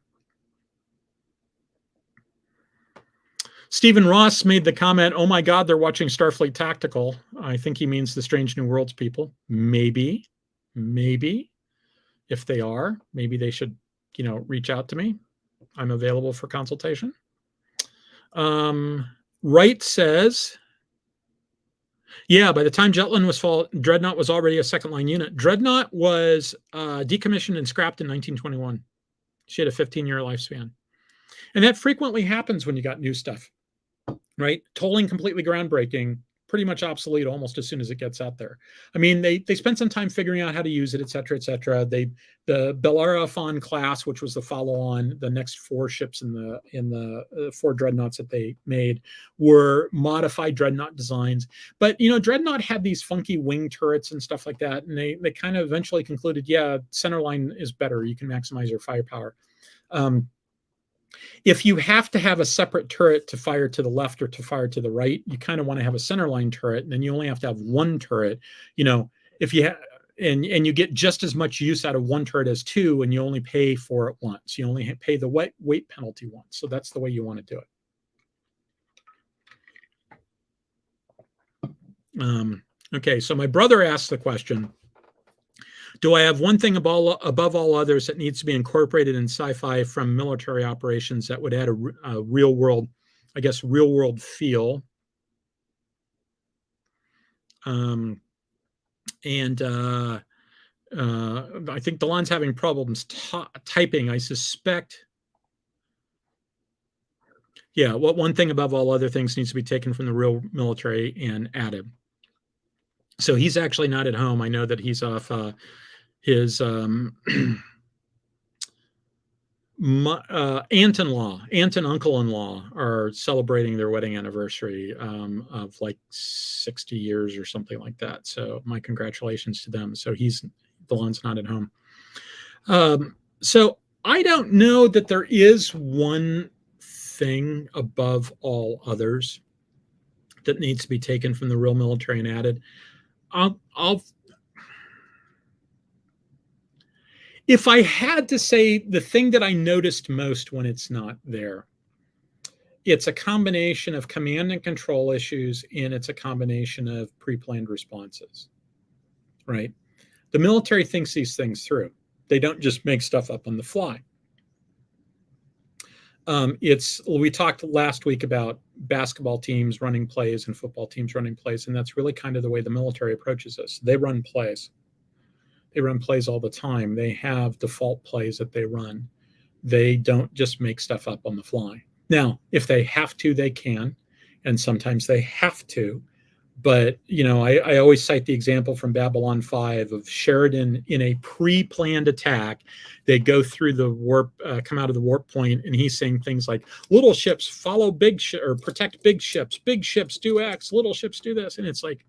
Stephen Ross made the comment, oh my God, they're watching Starfleet Tactical. I think he means the Strange New Worlds people. Maybe. If they are, maybe they should, reach out to me. I'm available for consultation. Wright says, yeah, by the time Jutland was fall, Dreadnought was already a second-line unit. Dreadnought was decommissioned and scrapped in 1921. She had a 15-year lifespan. And that frequently happens when you got new stuff, right? Tolling completely groundbreaking, pretty much obsolete almost as soon as it gets out there. I mean, they spent some time figuring out how to use it, et cetera, et cetera. The Bellerophon class, which was the follow-on, the next 4 ships in the 4 dreadnoughts that they made, were modified dreadnought designs. But Dreadnought had these funky wing turrets and stuff like that, and they kind of eventually concluded, yeah, centerline is better. You can maximize your firepower. If you have to have a separate turret to fire to the left or to fire to the right, you kind of want to have a centerline turret, and then you only have to have one turret. If you and you get just as much use out of one turret as 2, and you only pay for it once. You only pay the weight penalty once. So that's the way you want to do it. Okay, so my brother asked the question, do I have one thing above all others that needs to be incorporated in sci-fi from military operations that would add a real world feel? I think Delon's having problems typing. I suspect. Yeah, one thing above all other things needs to be taken from the real military and added. So he's actually not at home. I know that he's off his aunt and uncle-in-law are celebrating their wedding anniversary of like 60 years or something like that. So my congratulations to them. So Delon's not at home. So I don't know that there is one thing above all others that needs to be taken from the real military and added. If I had to say the thing that I noticed most when it's not there, it's a combination of command and control issues, and it's a combination of pre-planned responses, right? The military thinks these things through. They don't just make stuff up on the fly. We talked last week about basketball teams running plays and football teams running plays, and that's really kind of the way the military approaches this. They run plays. They run plays all the time. They have default plays that they run. They don't just make stuff up on the fly. Now, if they have to, they can, and sometimes they have to. But, I always cite the example from Babylon 5 of Sheridan in a pre-planned attack. They go through the warp, come out of the warp point, and he's saying things like, little ships follow big or protect big ships do X, little ships do this. And it's like,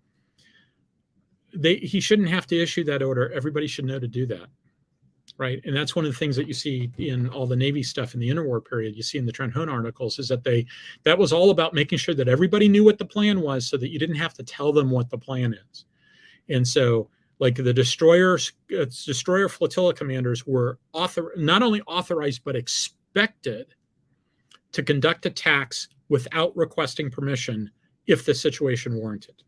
he shouldn't have to issue that order. Everybody should know to do that. Right. And that's one of the things that you see in all the Navy stuff in the interwar period. You see in the Trent Hone articles is that that was all about making sure that everybody knew what the plan was so that you didn't have to tell them what the plan is. And so like the destroyer flotilla commanders were not only authorized, but expected to conduct attacks without requesting permission if the situation warranted.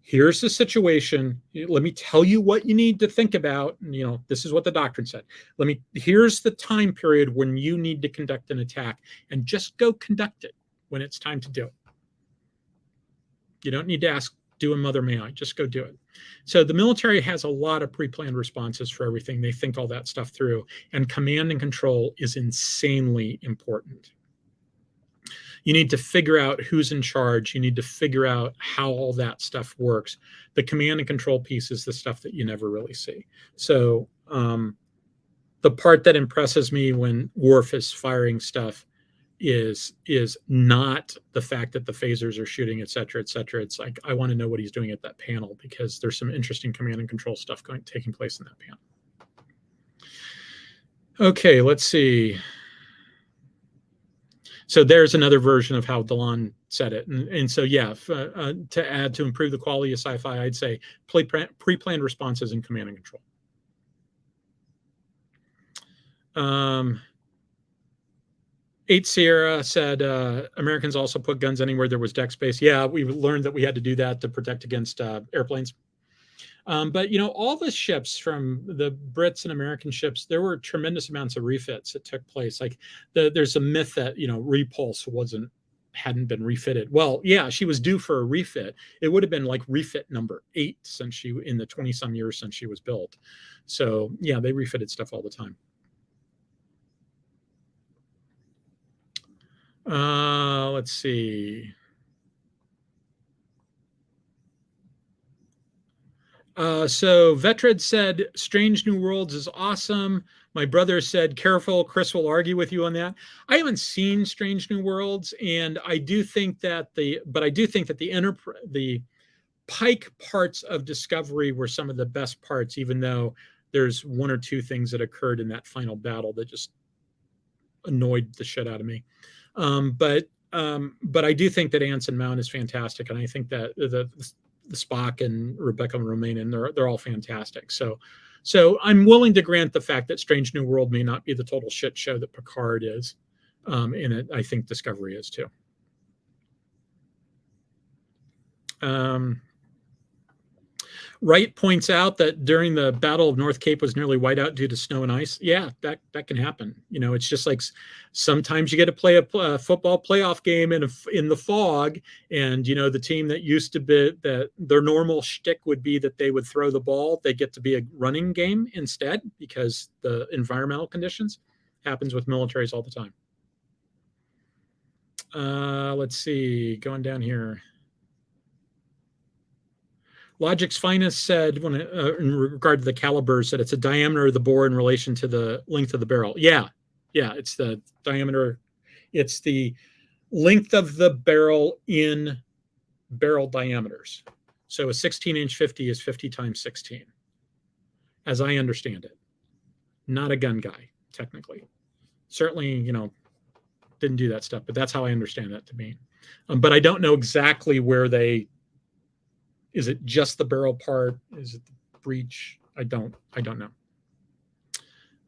Here's the situation. Let me tell you what you need to think about. This is what the doctrine said. Here's the time period when you need to conduct an attack, and just go conduct it when it's time to do it. You don't need to ask, do a mother may I, just go do it. So the military has a lot of pre-planned responses for everything. They think all that stuff through, and command and control is insanely important. You need to figure out who's in charge. You need to figure out how all that stuff works. The command and control piece is the stuff that you never really see. So the part that impresses me when Worf is firing stuff is not the fact that the phasers are shooting, et cetera, et cetera. It's like, I want to know what he's doing at that panel, because there's some interesting command and control stuff taking place in that panel. Okay, let's see. So there's another version of how Delon said it. And so, yeah, to add to improve the quality of sci-fi, I'd say pre-planned responses and command and control. 8 Sierra said, Americans also put guns anywhere there was deck space. Yeah, we learned that we had to do that to protect against airplanes. But, all the ships, from the Brits and American ships, there were tremendous amounts of refits that took place. Like there's a myth that, Repulse hadn't been refitted. Well, yeah, she was due for a refit. It would have been like refit number 8 in the 20 some years since she was built. So yeah, they refitted stuff all the time. Let's see. So Vetred said, Strange New Worlds is awesome. My brother said, careful, Chris will argue with you on that. I haven't seen Strange New Worlds, and I do think that the Pike parts of Discovery were some of the best parts, even though there's 1 or 2 things that occurred in that final battle that just annoyed the shit out of me. But I do think that Anson Mount is fantastic, and I think that the Spock and Rebecca Romanian, they're all fantastic. So I'm willing to grant the fact that Strange New World may not be the total shit show that Picard is. And I think Discovery is too. Wright points out that during the Battle of North Cape was nearly wiped out due to snow and ice. Yeah, that can happen. It's just like sometimes you get to play a football playoff game in the fog, and the team that used to be that their normal shtick would be that they would throw the ball, they get to be a running game instead because the environmental conditions. Happens with militaries all the time. Let's see, going down here. Logic's Finest said, in regard to the calibers, that it's a diameter of the bore in relation to the length of the barrel. Yeah, it's the diameter. It's the length of the barrel in barrel diameters. So a 16-inch 50 is 50 times 16, as I understand it. Not a gun guy, technically. Certainly, didn't do that stuff, but that's how I understand that to mean. But I don't know exactly where they... Is it just the barrel part? Is it the breech? I don't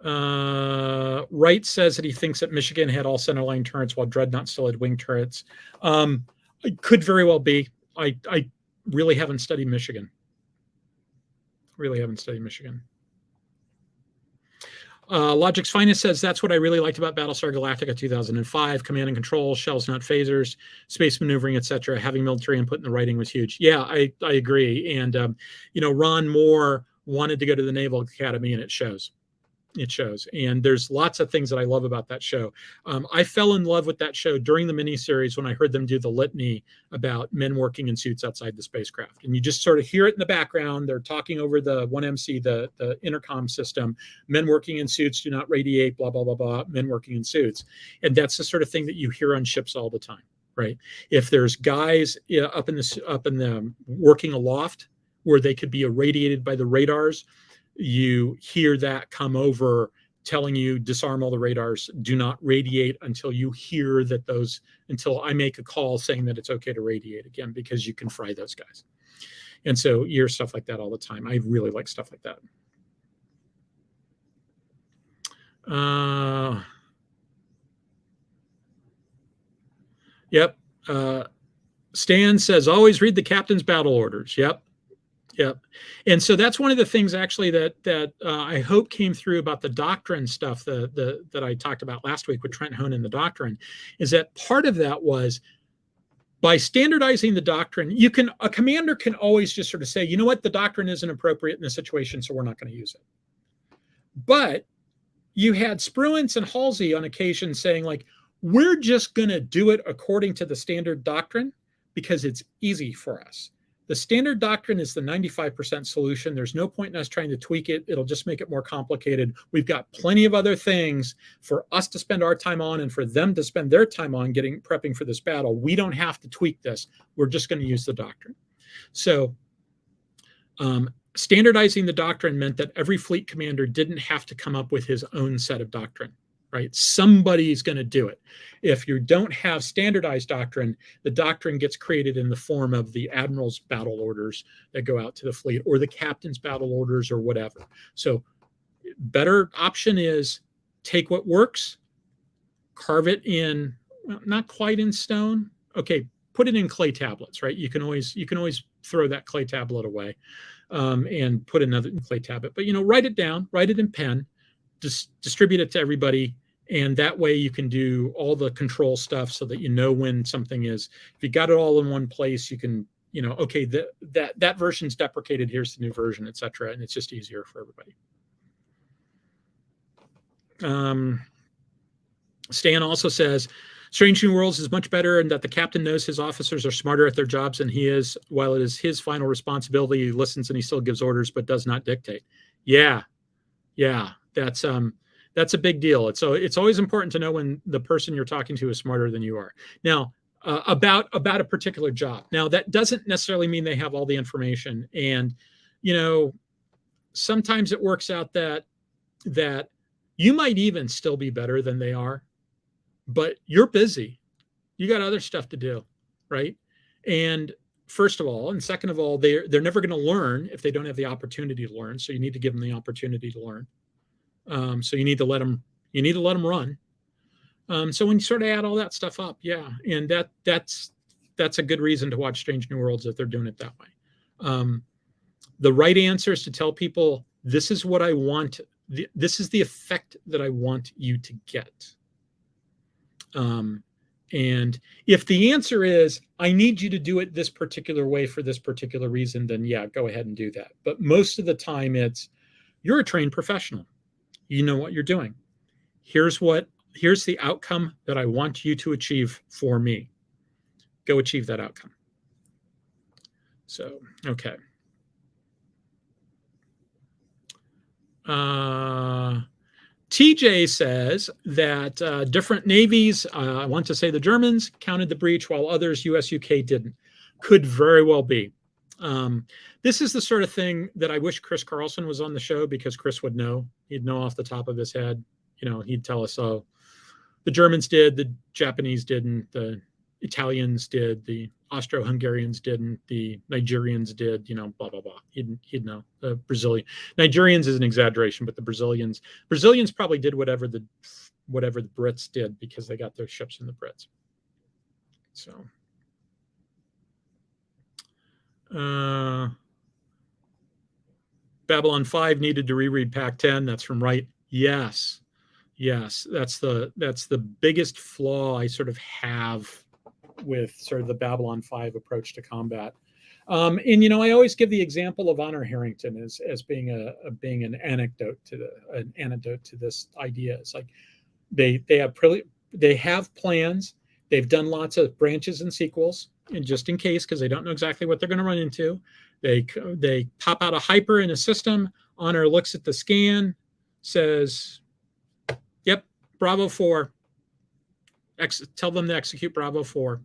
know. Wright says that he thinks that Michigan had all centerline turrets while Dreadnought still had wing turrets. It could very well be. I really haven't studied Michigan. Logic's Finest says, that's what I really liked about Battlestar Galactica 2005. Command and control, shells, not phasers, space maneuvering, etc. Having military input in the writing was huge. Yeah, I agree. And, Ron Moore wanted to go to the Naval Academy, and it shows. It shows. And there's lots of things that I love about that show. I fell in love with that show during the miniseries when I heard them do the litany about men working in suits outside the spacecraft. And you just sort of hear it in the background. They're talking over the 1MC, the intercom system. Men working in suits do not radiate, blah, blah, blah, blah. Men working in suits. And that's the sort of thing that you hear on ships all the time, right? If there's guys up in the working aloft where they could be irradiated by the radars, you hear that come over telling you disarm all the radars, do not radiate until you hear that until I make a call saying that it's okay to radiate again, because you can fry those guys. And so you hear stuff like that all the time. I really like stuff like that. Yep. Stan says, always read the captain's battle orders. Yep. Yep. And so that's one of the things actually that I hope came through about the doctrine stuff that I talked about last week with Trent Hone and the doctrine, is that part of that was by standardizing the doctrine, a commander can always just sort of say, you know what, the doctrine isn't appropriate in this situation, so we're not going to use it. But you had Spruance and Halsey on occasion saying, like, we're just going to do it according to the standard doctrine because it's easy for us. The standard doctrine is the 95% solution. There's no point in us trying to tweak it. It'll just make it more complicated. We've got plenty of other things for us to spend our time on and for them to spend their time on prepping for this battle. We don't have to tweak this. We're just going to use the doctrine. So standardizing the doctrine meant that every fleet commander didn't have to come up with his own set of doctrine. Right? Somebody's going to do it. If you don't have standardized doctrine, the doctrine gets created in the form of the admiral's battle orders that go out to the fleet, or the captain's battle orders, or whatever. So better option is take what works, carve it in, well, not quite in stone. Okay, put it in clay tablets, right? You can always throw that clay tablet away and put another clay tablet. But, write it down, write it in pen, distribute it to everybody. And that way you can do all the control stuff so that you know when something is. If you got it all in one place, you can, okay, that version's deprecated, here's the new version, etc. And it's just easier for everybody. Stan also says, Strange New Worlds is much better in that the captain knows his officers are smarter at their jobs than he is. While it is his final responsibility, he listens and he still gives orders, but does not dictate. Yeah, that's a big deal. It's always important to know when the person you're talking to is smarter than you are. Now, about a particular job. Now, that doesn't necessarily mean they have all the information. And, sometimes it works out that you might even still be better than they are, but you're busy. You got other stuff to do, right? And first of all, and second of all, they're never going to learn if they don't have the opportunity to learn. So you need to give them the opportunity to learn. So you need to let them run. So when you sort of add all that stuff up, yeah, and that's a good reason to watch Strange New Worlds if they're doing it that way. The right answer is to tell people, this is what I want. This is the effect that I want you to get. And if the answer is, I need you to do it this particular way for this particular reason, then yeah, go ahead and do that. But most of the time it's, you're a trained professional. You know what you're doing. Here's the outcome that I want you to achieve for me. Go achieve that outcome. So, okay. TJ says that different navies, I want to say the Germans counted the breach while others, US, UK, didn't. Could very well be. This is the sort of thing that I wish Chris Carlson was on the show, because Chris would know. He'd know off the top of his head. He'd tell us, oh, the Germans did, the Japanese didn't, the Italians did, the Austro-Hungarians didn't, the Nigerians did, blah, blah, blah. He'd know. The Brazilian. Nigerians is an exaggeration, but the Brazilians probably did whatever the Brits did, because they got their ships in the Brits. So. Babylon 5 needed to reread Pack 10. That's from Wright. Yes. That's the biggest flaw I sort of have with sort of the Babylon 5 approach to combat. And I always give the example of Honor Harrington as being being an anecdote to this idea. It's like they have plans. They've done lots of branches and sequels, and just in case, because they don't know exactly what they're going to run into, they pop out a hyper in a system. Honor looks at the scan, says, "Yep, Bravo 4. Tell them to execute Bravo 4."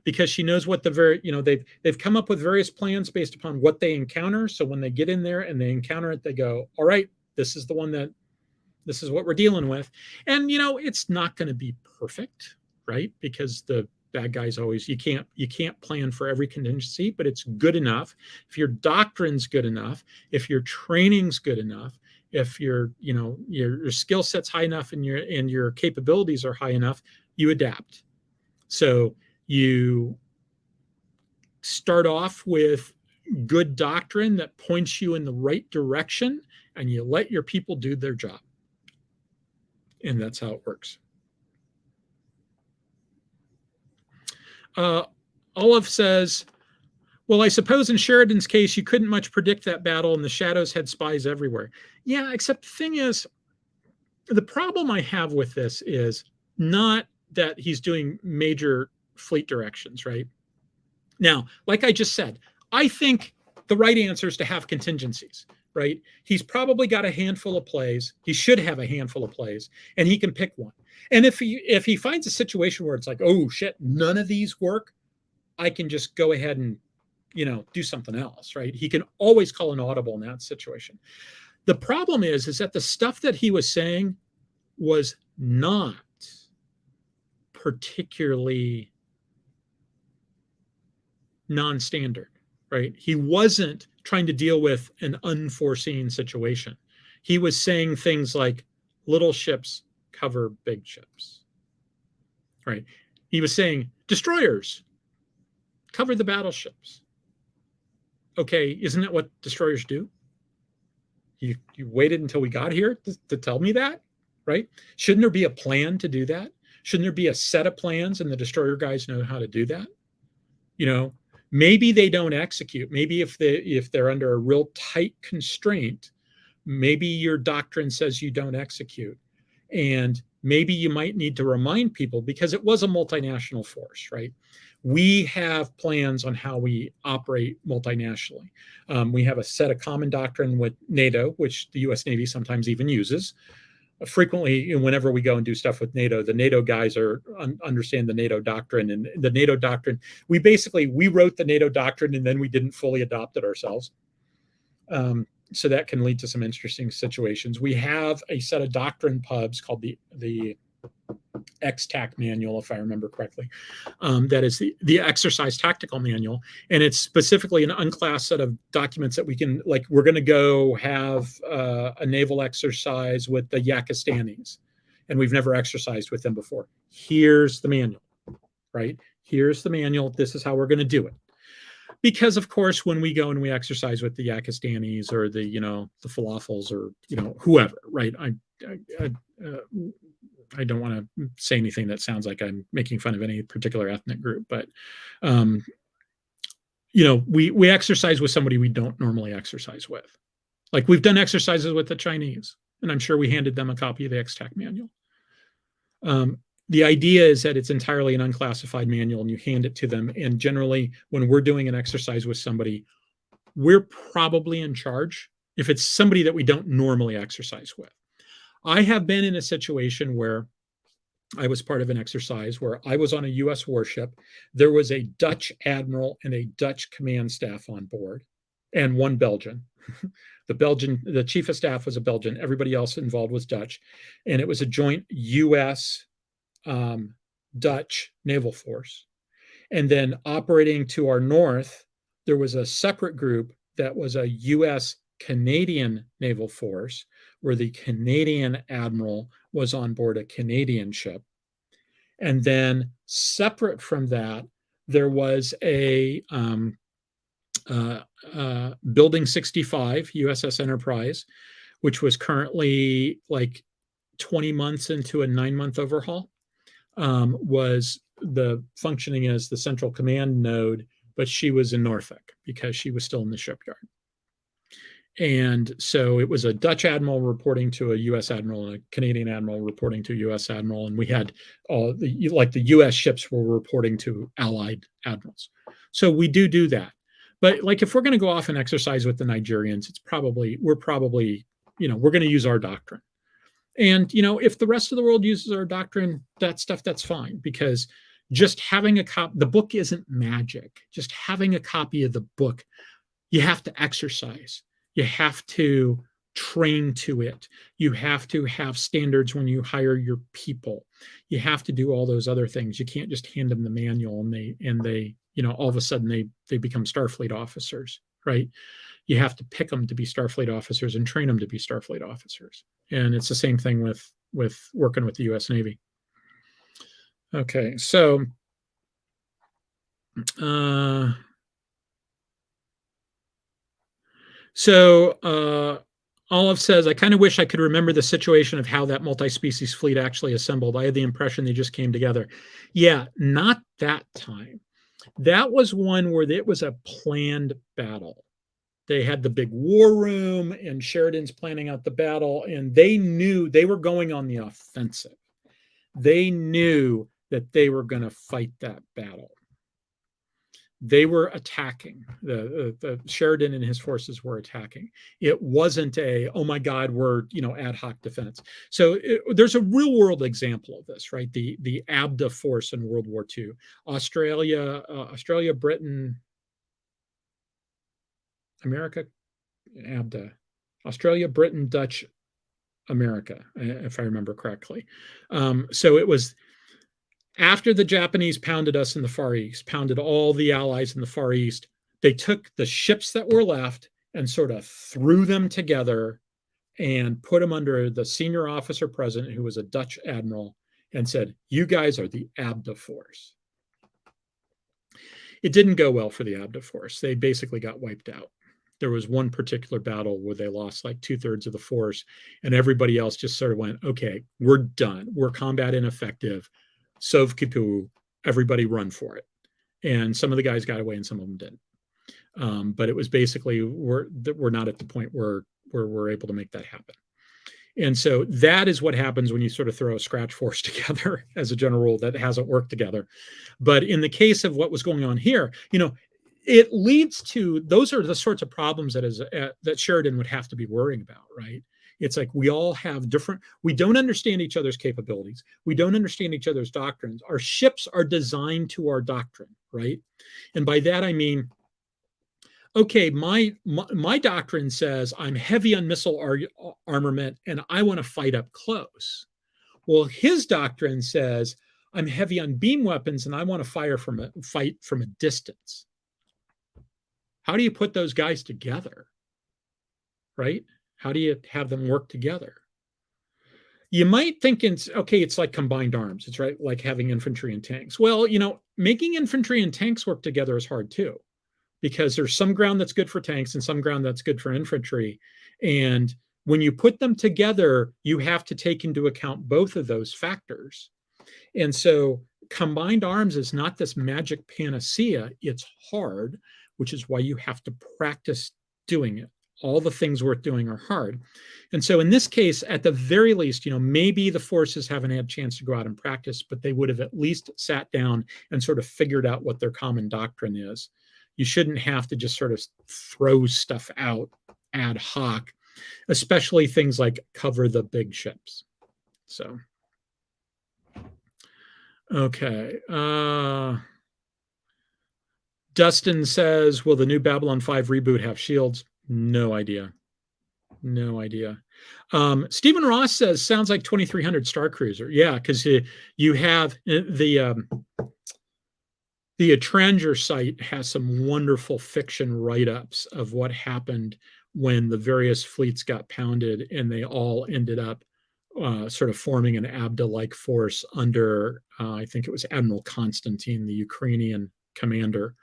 Because she knows what they've come up with various plans based upon what they encounter. So when they get in there and they encounter it, they go, all right, this is what we're dealing with. And it's not going to be perfect, right? Because the bad guys always, you can't plan for every contingency, but it's good enough. If your doctrine's good enough, if your training's good enough, if your skill set's high enough and your capabilities are high enough, you adapt. So you start off with good doctrine that points you in the right direction, and you let your people do their job. And that's how it works. Olive says, well, I suppose in Sheridan's case, you couldn't much predict that battle, and the Shadows had spies everywhere. Yeah, except the thing is, the problem I have with this is not that he's doing major fleet directions, right? Now, like I just said, I think the right answer is to have contingencies, right? He's probably got a handful of plays. He should have a handful of plays, and he can pick one. And if he finds a situation where it's like, oh shit, none of these work, I can just go ahead and do something else, right? He can always call an audible in that situation. The problem is that the stuff that he was saying was not particularly non-standard, right? He wasn't trying to deal with an unforeseen situation. He was saying things like little ships cover big ships, right? He was saying destroyers cover the battleships. Okay, isn't that what destroyers do? You waited until we got here to tell me that, right? Shouldn't there be a plan to do that? Shouldn't there be a set of plans and the destroyer guys know how to do that? Maybe they don't execute. Maybe if they're under a real tight constraint, maybe your doctrine says you don't execute. And maybe you might need to remind people, because it was a multinational force, right? We have plans on how we operate multinationally. We have a set of common doctrine with NATO, which the U.S. Navy sometimes even uses. Frequently, whenever we go and do stuff with NATO, the NATO guys understand the NATO doctrine, and the NATO doctrine. We wrote the NATO doctrine, and then we didn't fully adopt it ourselves. So that can lead to some interesting situations. We have a set of doctrine pubs called the XTAC manual, if I remember correctly. That is the exercise tactical manual. And it's specifically an unclassed set of documents that we can, like, we're going to go have a naval exercise with the Yakistanis, and we've never exercised with them before. Here's the manual, right? Here's the manual. This is how we're going to do it. Because, of course, when we go and we exercise with the Yakistanis or the falafels or, whoever, right? I don't want to say anything that sounds like I'm making fun of any particular ethnic group, but, we exercise with somebody we don't normally exercise with. Like, we've done exercises with the Chinese, and I'm sure we handed them a copy of the XTAC manual. The idea is that it's entirely an unclassified manual, and you hand it to them. And generally, when we're doing an exercise with somebody, we're probably in charge if it's somebody that we don't normally exercise with. I have been in a situation where I was part of an exercise where I was on a U.S. warship. There was a Dutch admiral and a Dutch command staff on board, and one Belgian. The chief of staff was a Belgian. Everybody else involved was Dutch. And it was a joint U.S. Dutch naval force. And then operating to our north, there was a separate group that was a U.S. Canadian naval force, where the Canadian admiral was on board a Canadian ship. And then separate from that, there was a Building 65 USS Enterprise, which was currently like 20 months into a 9-month overhaul, was the functioning as the central command node but she was in Norfolk because she was still in the shipyard. And so it was a Dutch admiral reporting to a U.S. admiral and a Canadian admiral reporting to a U.S. admiral. And we had all the U.S. ships were reporting to allied admirals. So we do that. But like if we're going to go off and exercise with the Nigerians, we're probably we're going to use our doctrine. And if the rest of the world uses our doctrine, that's fine, because just having a copy, the book isn't magic. Just having a copy of the book, you have to exercise. You have to train to it. You have to have standards when you hire your people. You have to do all those other things. You can't just hand them the manual and they all of a sudden they become Starfleet officers, right? You have to pick them to be Starfleet officers and train them to be Starfleet officers. And it's the same thing with working with the U.S. Navy. Okay, so Olive says, I kind of wish I could remember the situation of how that multi-species fleet actually assembled. I had the impression they just came together. Yeah, not that time. That was one where it was a planned battle. They had the big war room and Sheridan's planning out the battle, and they knew they were going on the offensive. They knew that they were going to fight that battle. They were attacking. The Sheridan and his forces were attacking. It wasn't oh my God, we're ad hoc defense. So there's a real world example of this, right? The ABDA force in World War II. Australia, Britain, America, ABDA, Australia, Britain, Dutch, America, if I remember correctly. So it was after the Japanese pounded us in the Far East, pounded all the allies in the Far East, they took the ships that were left and sort of threw them together and put them under the senior officer president, who was a Dutch admiral, and said, you guys are the ABDA force. It didn't go well for the ABDA force. They basically got wiped out. There was one particular battle where they lost like 2/3 of the force, and everybody else just sort of went, okay, we're done. We're combat ineffective. Sauve qui peut, everybody run for it. And some of the guys got away and some of them didn't. But it was basically, we're not at the point where we're able to make that happen. And so that is what happens when you sort of throw a scratch force together as a general rule that hasn't worked together. But in the case of what was going on here, it leads to, those are the sorts of problems that Sheridan would have to be worrying about, right? It's like we all have we don't understand each other's capabilities. We don't understand each other's doctrines. Our ships are designed to our doctrine, right? And by that, I mean, okay, my doctrine says I'm heavy on missile armament and I want to fight up close. Well, his doctrine says I'm heavy on beam weapons and I want to fight from a distance. How do you put those guys together, right? How do you have them work together? You might think it's like combined arms. It's right, like having infantry and tanks. Well, making infantry and tanks work together is hard too, because there's some ground that's good for tanks and some ground that's good for infantry. And when you put them together, you have to take into account both of those factors. And so combined arms is not this magic panacea. It's hard, which is why you have to practice doing it. All the things worth doing are hard. And so in this case, at the very least, maybe the forces haven't had a chance to go out and practice, but they would have at least sat down and sort of figured out what their common doctrine is. You shouldn't have to just sort of throw stuff out ad hoc, especially things like cover the big ships. So, okay. Dustin says, will the new Babylon 5 reboot have shields? No idea. Stephen Ross says, sounds like 2300 Star Cruiser. Yeah, because you have the Atranger site has some wonderful fiction write-ups of what happened when the various fleets got pounded and they all ended up sort of forming an ABDA-like force under, I think it was Admiral Konstantin, the Ukrainian commander.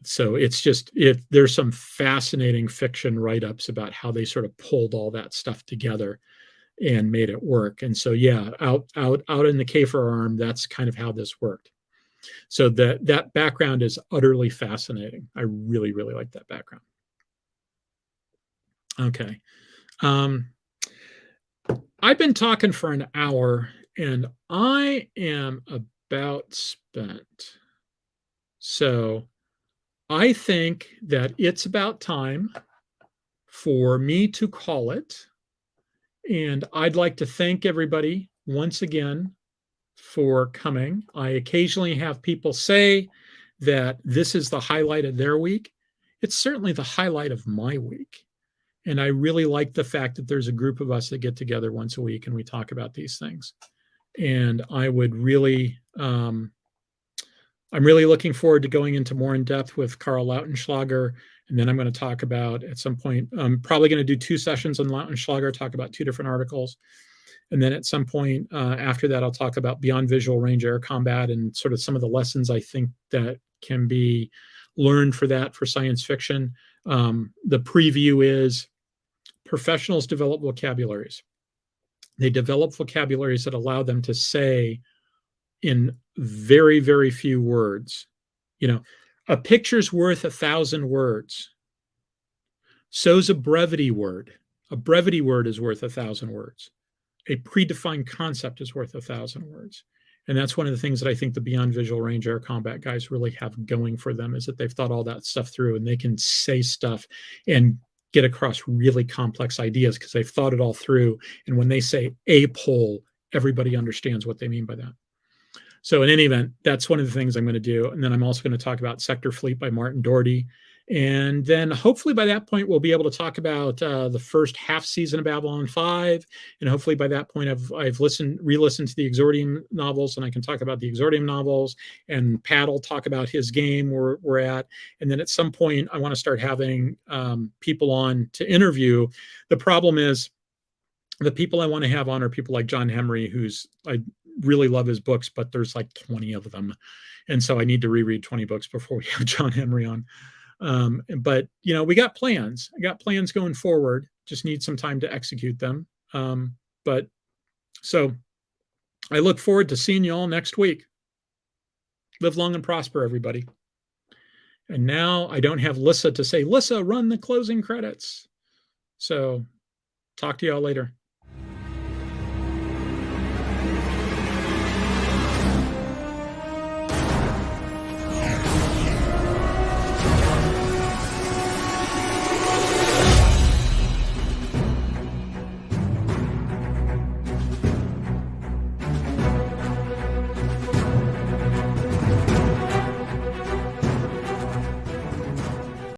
So it's just, there's some fascinating fiction write-ups about how they sort of pulled all that stuff together and made it work. And so, yeah, out in the Cafer arm, that's kind of how this worked. So that background is utterly fascinating. I really, really like that background. Okay. I've been talking for an hour and I am about spent. So I think that it's about time for me to call it. And I'd like to thank everybody once again for coming. I occasionally have people say that this is the highlight of their week. It's certainly the highlight of my week. And I really like the fact that there's a group of us that get together once a week and we talk about these things. And I would really, I'm really looking forward to going into more in depth with Karl Lautenschlager. And then I'm going to talk about at some point, I'm probably going to do 2 sessions on Lautenschlager, talk about 2 different articles. And then at some point after that, I'll talk about beyond visual range air combat and sort of some of the lessons I think that can be learned for that for science fiction. The preview is professionals develop vocabularies. They develop vocabularies that allow them to say in very, very few words, a picture's worth 1,000 words. So's a brevity word. A brevity word is worth 1,000 words. A predefined concept is worth 1,000 words. And that's one of the things that I think the beyond visual range air combat guys really have going for them, is that they've thought all that stuff through and they can say stuff and get across really complex ideas because they've thought it all through. And when they say a pole, everybody understands what they mean by that. So in any event, that's one of the things I'm going to do. And then I'm also going to talk about Sector Fleet by Martin Doherty. And then hopefully by that point, we'll be able to talk about the first half season of Babylon 5. And hopefully by that point, I've re-listened to the Exordium novels, and I can talk about the Exordium novels, and Pat will talk about his game where we're at. And then at some point, I want to start having people on to interview. The problem is the people I want to have on are people like John Henry, I really love his books, but there's like 20 of them. And so I need to reread 20 books before we have John Henry on. But we got plans. I got plans going forward. Just need some time to execute them. But so I look forward to seeing you all next week. Live long and prosper, everybody. And now I don't have Lissa to say, Lissa, run the closing credits. So talk to y'all later.